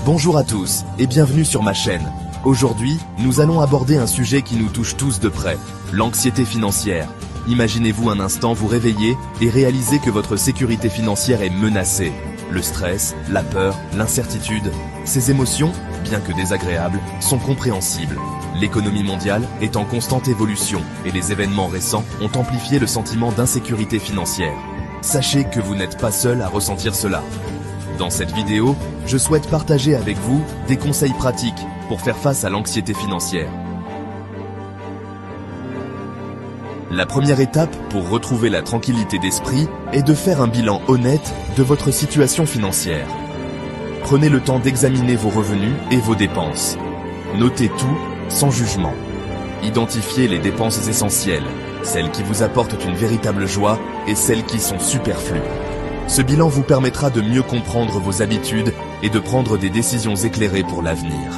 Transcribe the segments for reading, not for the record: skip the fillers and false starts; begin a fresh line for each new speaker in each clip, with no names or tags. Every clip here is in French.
Bonjour à tous et bienvenue sur ma chaîne. Aujourd'hui, nous allons aborder un sujet qui nous touche tous de près, l'anxiété financière. Imaginez-vous un instant vous réveiller et réaliser que votre sécurité financière est menacée. Le stress, la peur, l'incertitude, ces émotions, bien que désagréables, sont compréhensibles. L'économie mondiale est en constante évolution et les événements récents ont amplifié le sentiment d'insécurité financière. Sachez que vous n'êtes pas seul à ressentir cela. Dans cette vidéo, je souhaite partager avec vous des conseils pratiques pour faire face à l'anxiété financière. La première étape pour retrouver la tranquillité d'esprit est de faire un bilan honnête de votre situation financière. Prenez le temps d'examiner vos revenus et vos dépenses. Notez tout sans jugement. Identifiez les dépenses essentielles, celles qui vous apportent une véritable joie et celles qui sont superflues. Ce bilan vous permettra de mieux comprendre vos habitudes et de prendre des décisions éclairées pour l'avenir.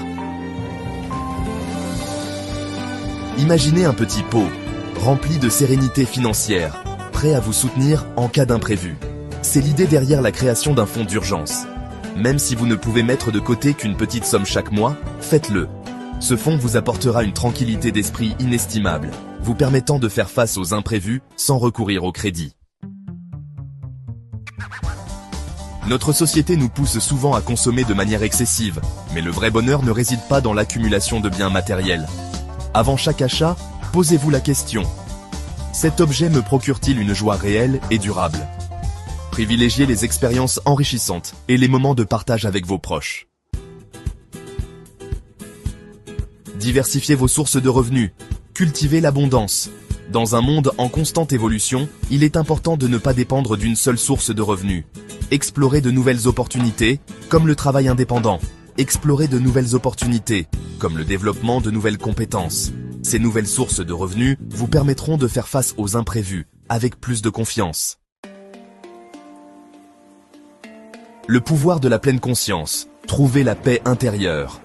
Imaginez un petit pot, rempli de sérénité financière, prêt à vous soutenir en cas d'imprévu. C'est l'idée derrière la création d'un fonds d'urgence. Même si vous ne pouvez mettre de côté qu'une petite somme chaque mois, faites-le. Ce fonds vous apportera une tranquillité d'esprit inestimable, vous permettant de faire face aux imprévus sans recourir au crédit. Notre société nous pousse souvent à consommer de manière excessive, mais le vrai bonheur ne réside pas dans l'accumulation de biens matériels. Avant chaque achat, posez-vous la question. Cet objet me procure-t-il une joie réelle et durable? Privilégiez les expériences enrichissantes et les moments de partage avec vos proches. Diversifiez vos sources de revenus. Cultivez l'abondance. Dans un monde en constante évolution, il est important de ne pas dépendre d'une seule source de revenus. Explorez de nouvelles opportunités, comme le travail indépendant. Explorez de nouvelles opportunités, comme le développement de nouvelles compétences. Ces nouvelles sources de revenus vous permettront de faire face aux imprévus, avec plus de confiance. Le pouvoir de la pleine conscience. Trouvez la paix intérieure.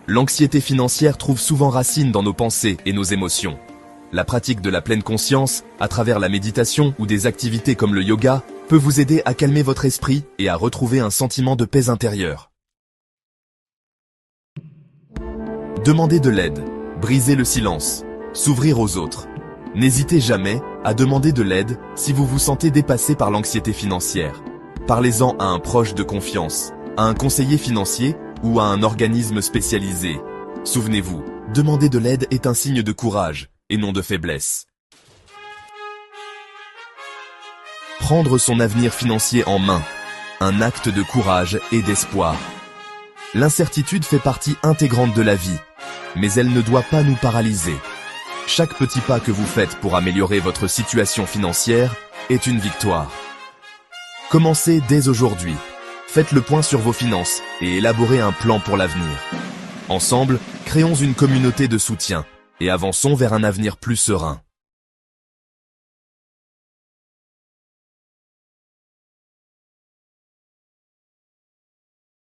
L'anxiété financière trouve souvent racine dans nos pensées et nos émotions. La pratique de la pleine conscience, à travers la méditation ou des activités comme le yoga, peut vous aider à calmer votre esprit et à retrouver un sentiment de paix intérieure. Demandez de l'aide, brisez le silence, s'ouvrir aux autres. N'hésitez jamais à demander de l'aide si vous vous sentez dépassé par l'anxiété financière. Parlez-en à un proche de confiance, à un conseiller financier ou à un organisme spécialisé. Souvenez-vous, demander de l'aide est un signe de courage et non de faiblesse. Prendre son avenir financier en main, un acte de courage et d'espoir. L'incertitude fait partie intégrante de la vie, mais elle ne doit pas nous paralyser. Chaque petit pas que vous faites pour améliorer votre situation financière est une victoire. Commencez dès aujourd'hui. Faites le point sur vos finances et élaborez un plan pour l'avenir. Ensemble, créons une communauté de soutien et avançons vers un avenir plus serein.